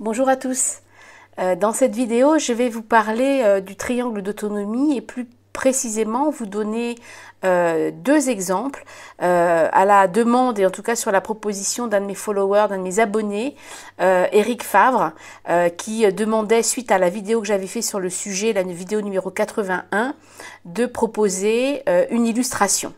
Bonjour à tous. Dans cette vidéo, je vais vous parler du triangle d'autonomie et plus précisément vous donner deux exemples à la demande et en tout cas sur la proposition d'un de mes followers, d'un de mes abonnés, Eric Favre, qui demandait suite à la vidéo que j'avais fait sur le sujet, la vidéo numéro 81, de proposer une illustration.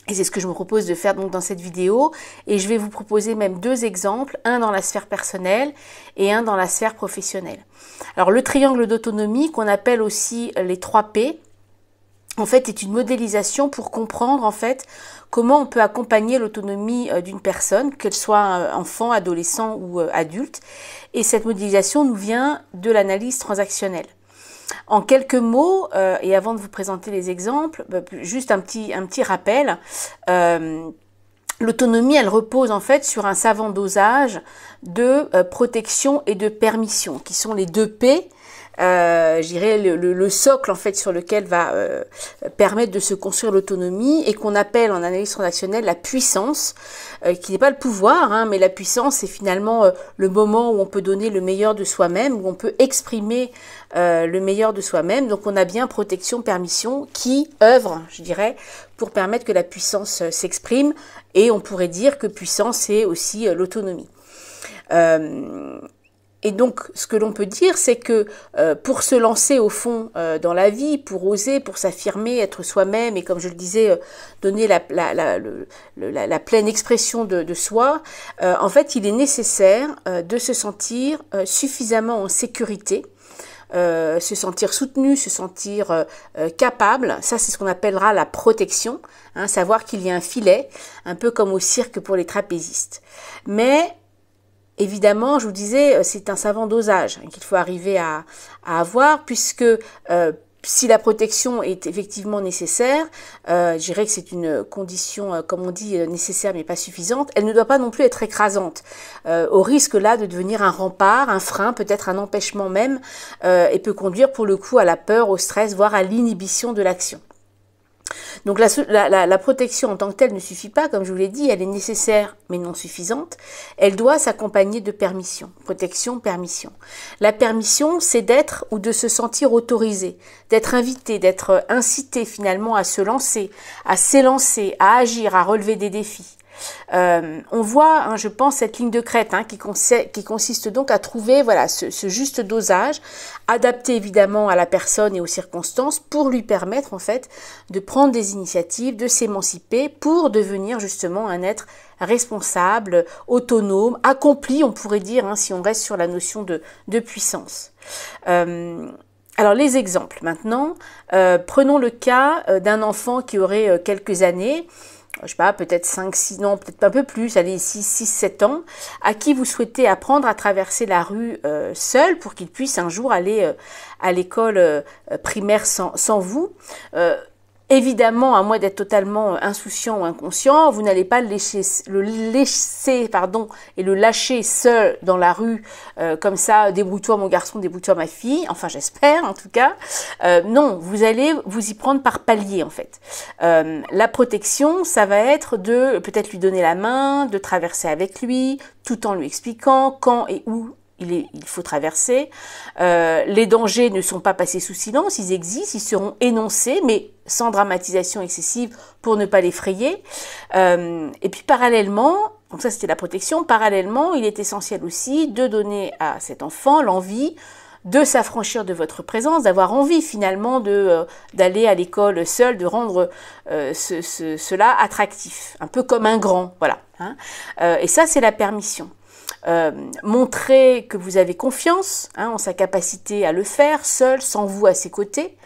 Et c'est ce que je me propose de faire donc dans cette vidéo. Et je vais vous proposer même deux exemples, un dans la sphère personnelle et un dans la sphère professionnelle. Alors le triangle d'autonomie, qu'on appelle aussi les 3 P, en fait est une modélisation pour comprendre en fait comment on peut accompagner l'autonomie d'une personne, qu'elle soit enfant, adolescent ou adulte. Et cette modélisation nous vient de l'analyse transactionnelle. En quelques mots, et avant de vous présenter les exemples, juste un petit rappel. L'autonomie, elle repose en fait sur un savant dosage de protection et de permission, qui sont les 2 P, je dirais le socle en fait sur lequel va permettre de se construire l'autonomie et qu'on appelle en analyse transactionnelle la puissance, qui n'est pas le pouvoir, hein, mais la puissance c'est finalement le moment où on peut donner le meilleur de soi-même, où on peut exprimer le meilleur de soi-même. Donc on a bien protection, permission qui œuvre, je dirais, pour permettre que la puissance s'exprime, et on pourrait dire que puissance c'est aussi l'autonomie. Et donc, ce que l'on peut dire, c'est que pour se lancer au fond dans la vie, pour oser, pour s'affirmer, être soi-même, et comme je le disais, donner la pleine expression de soi, en fait, il est nécessaire de se sentir suffisamment en sécurité, se sentir soutenu, se sentir capable. Ça, c'est ce qu'on appellera la protection, hein, savoir qu'il y a un filet, un peu comme au cirque pour les trapézistes. Mais évidemment, je vous disais, c'est un savant dosage qu'il faut arriver à avoir, puisque si la protection est effectivement nécessaire, je dirais que c'est une condition, comme on dit, nécessaire mais pas suffisante, elle ne doit pas non plus être écrasante, au risque là de devenir un rempart, un frein, peut-être un empêchement même, et peut conduire pour le coup à la peur, au stress, voire à l'inhibition de l'action. Donc la protection en tant que telle ne suffit pas, comme je vous l'ai dit, elle est nécessaire mais non suffisante. Elle doit s'accompagner de permission. Protection, permission. La permission, c'est d'être ou de se sentir autorisé, d'être invité, d'être incité finalement à se lancer, à s'élancer, à agir, à relever des défis. On voit, hein, je pense, cette ligne de crête qui consiste donc à trouver voilà ce juste dosage, adapté évidemment à la personne et aux circonstances, pour lui permettre en fait de prendre des initiatives, de s'émanciper pour devenir justement un être responsable, autonome, accompli, on pourrait dire, hein, si on reste sur la notion de puissance. Alors les exemples maintenant, prenons le cas d'un enfant qui aurait quelques années, je sais pas, peut-être 5, 6, non, peut-être un peu plus, allez, 6, 7 ans, à qui vous souhaitez apprendre à traverser la rue seul pour qu'il puisse un jour aller à l'école primaire sans vous. Évidemment, à moins d'être totalement insouciant ou inconscient, vous n'allez pas le laisser et le lâcher seul dans la rue, comme ça, débrouille-toi mon garçon, débrouille-toi ma fille, enfin j'espère en tout cas. Non, vous allez vous y prendre par palier en fait. La protection, ça va être de peut-être lui donner la main, de traverser avec lui, tout en lui expliquant quand et où il faut traverser. Les dangers ne sont pas passés sous silence, ils existent, ils seront énoncés, mais sans dramatisation excessive pour ne pas l'effrayer. Et puis parallèlement, donc ça c'était la protection, parallèlement il est essentiel aussi de donner à cet enfant l'envie de s'affranchir de votre présence, d'avoir envie finalement d'aller à l'école seul, de rendre cela attractif, un peu comme un grand, voilà. Hein. Et ça c'est la permission. Montrer que vous avez confiance en sa capacité à le faire, seul, sans vous à ses côtés.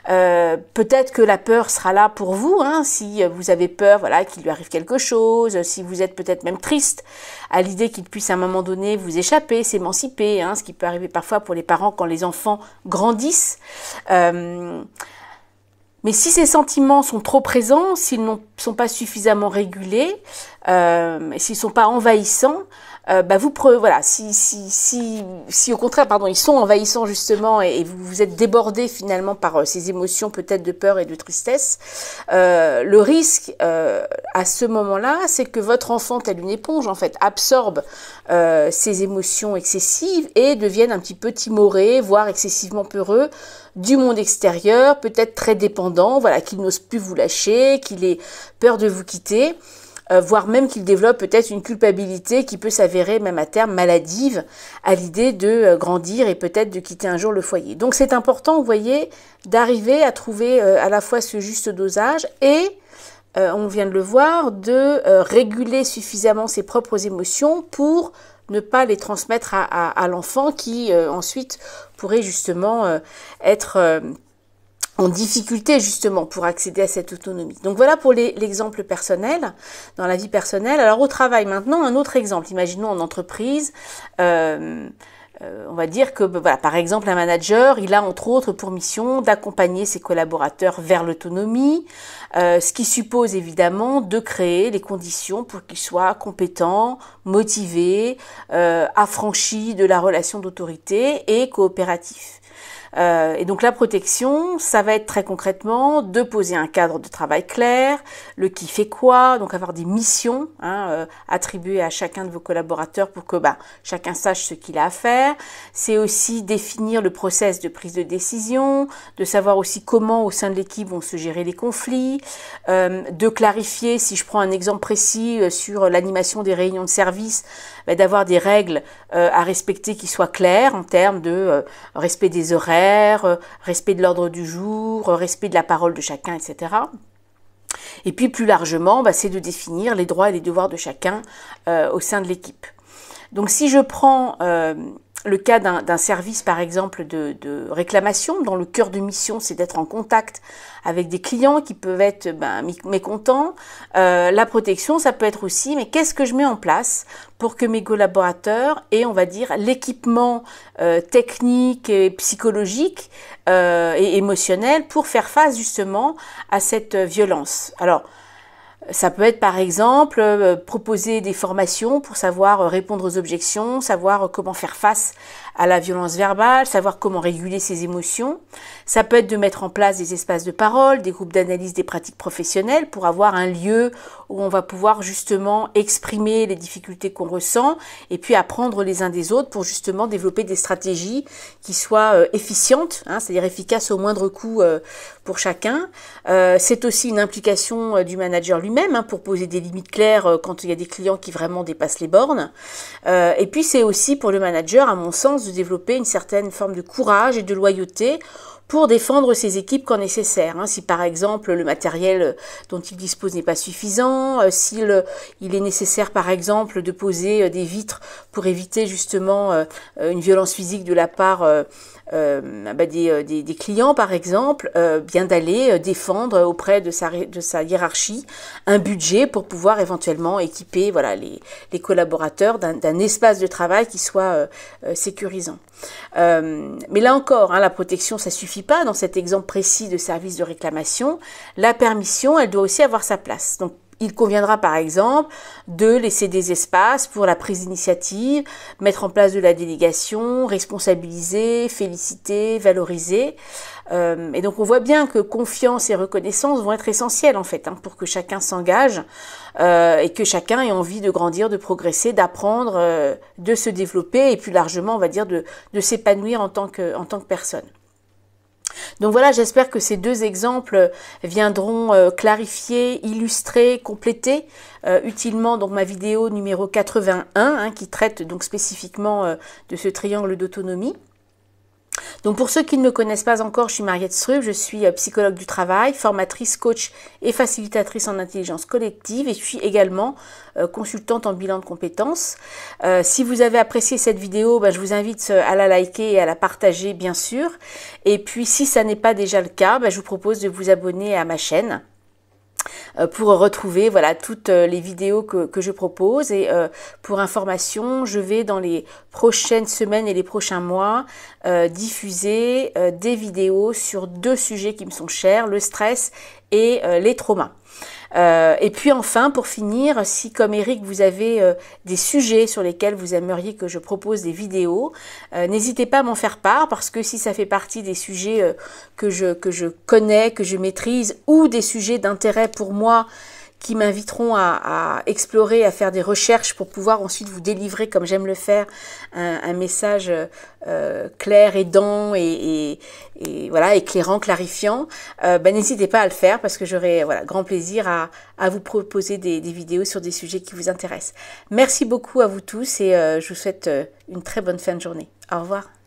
Peut-être que la peur sera là pour vous, si vous avez peur voilà, qu'il lui arrive quelque chose, si vous êtes peut-être même triste à l'idée qu'il puisse à un moment donné vous échapper, s'émanciper, ce qui peut arriver parfois pour les parents quand les enfants grandissent. Mais si ces sentiments sont trop présents, s'ils ne sont pas suffisamment régulés, s'ils ne sont pas envahissants, voilà, si au contraire, pardon, ils sont envahissants justement et vous êtes débordé finalement par ces émotions peut-être de peur et de tristesse, le risque à ce moment-là, c'est que votre enfant, tel une éponge en fait, absorbe ces émotions excessives et devienne un petit peu timoré, voire excessivement peureux du monde extérieur, peut-être très dépendant, voilà, qu'il n'ose plus vous lâcher, qu'il ait peur de vous quitter. Voire même qu'il développe peut-être une culpabilité qui peut s'avérer même à terme maladive à l'idée de grandir et peut-être de quitter un jour le foyer. Donc c'est important, vous voyez, d'arriver à trouver à la fois ce juste dosage et, on vient de le voir, de réguler suffisamment ses propres émotions pour ne pas les transmettre à l'enfant qui ensuite pourrait justement être en difficulté justement pour accéder à cette autonomie. Donc voilà pour l'exemple personnel, dans la vie personnelle. Alors au travail maintenant, un autre exemple. Imaginons en entreprise, on va dire que voilà, par exemple un manager, il a entre autres pour mission d'accompagner ses collaborateurs vers l'autonomie, ce qui suppose évidemment de créer les conditions pour qu'ils soient compétents, motivés, affranchis de la relation d'autorité et coopératifs. Et donc la protection, ça va être très concrètement de poser un cadre de travail clair, le qui fait quoi, donc avoir des missions attribuées à chacun de vos collaborateurs pour que chacun sache ce qu'il a à faire. C'est aussi définir le process de prise de décision, de savoir aussi comment au sein de l'équipe vont se gérer les conflits, de clarifier, si je prends un exemple précis sur l'animation des réunions de service, d'avoir des règles à respecter qui soient claires en termes de respect des horaires, respect de l'ordre du jour, respect de la parole de chacun, etc. Et puis plus largement, c'est de définir les droits et les devoirs de chacun au sein de l'équipe. Donc si je prends le cas d'un service par exemple de réclamation, dont le cœur de mission c'est d'être en contact avec des clients qui peuvent être mécontents, la protection ça peut être aussi, mais qu'est-ce que je mets en place pour que mes collaborateurs aient, on va dire, l'équipement technique et psychologique et émotionnel pour faire face justement à cette violence. Alors, ça peut être par exemple proposer des formations pour savoir répondre aux objections, savoir comment faire face à la violence verbale, savoir comment réguler ses émotions. Ça peut être de mettre en place des espaces de parole, des groupes d'analyse des pratiques professionnelles pour avoir un lieu où on va pouvoir justement exprimer les difficultés qu'on ressent et puis apprendre les uns des autres pour justement développer des stratégies qui soient efficientes, c'est-à-dire efficaces au moindre coût pour chacun. C'est aussi une implication du manager lui-même pour poser des limites claires quand il y a des clients qui vraiment dépassent les bornes. Et puis c'est aussi pour le manager, à mon sens, de développer une certaine forme de courage et de loyauté pour défendre ses équipes quand nécessaire. Si par exemple le matériel dont il dispose n'est pas suffisant, s'il est nécessaire par exemple de poser des vitres pour éviter justement une violence physique de la part des clients par exemple, bien d'aller défendre auprès de sa hiérarchie un budget pour pouvoir éventuellement équiper les collaborateurs d'un espace de travail qui soit sécurisant. Mais là encore, la protection ça suffit pas dans cet exemple précis de service de réclamation. La permission, elle doit aussi avoir sa place. Donc il conviendra par exemple de laisser des espaces pour la prise d'initiative, mettre en place de la délégation, responsabiliser, féliciter, valoriser. Et donc on voit bien que confiance et reconnaissance vont être essentielles en fait pour que chacun s'engage et que chacun ait envie de grandir, de progresser, d'apprendre, de se développer et plus largement on va dire de s'épanouir en tant que personne. Donc voilà, j'espère que ces deux exemples viendront clarifier, illustrer, compléter utilement donc ma vidéo numéro 81 qui traite donc spécifiquement de ce triangle d'autonomie. Donc pour ceux qui ne me connaissent pas encore, je suis Mariette Struve, je suis psychologue du travail, formatrice, coach et facilitatrice en intelligence collective et je suis également consultante en bilan de compétences. Si vous avez apprécié cette vidéo, je vous invite à la liker et à la partager bien sûr. Et puis si ça n'est pas déjà le cas, je vous propose de vous abonner à ma chaîne pour retrouver toutes les vidéos que je propose et pour information, je vais dans les prochaines semaines et les prochains mois diffuser des vidéos sur deux sujets qui me sont chers, le stress et les traumas. Et puis enfin, pour finir, si comme Eric, vous avez des sujets sur lesquels vous aimeriez que je propose des vidéos, n'hésitez pas à m'en faire part, parce que si ça fait partie des sujets que je connais, que je maîtrise, ou des sujets d'intérêt pour moi, qui m'inviteront à explorer, à faire des recherches pour pouvoir ensuite vous délivrer, comme j'aime le faire, un message clair, aidant et voilà, éclairant, clarifiant, n'hésitez pas à le faire, parce que j'aurai grand plaisir à vous proposer des vidéos sur des sujets qui vous intéressent. Merci beaucoup à vous tous et je vous souhaite une très bonne fin de journée. Au revoir.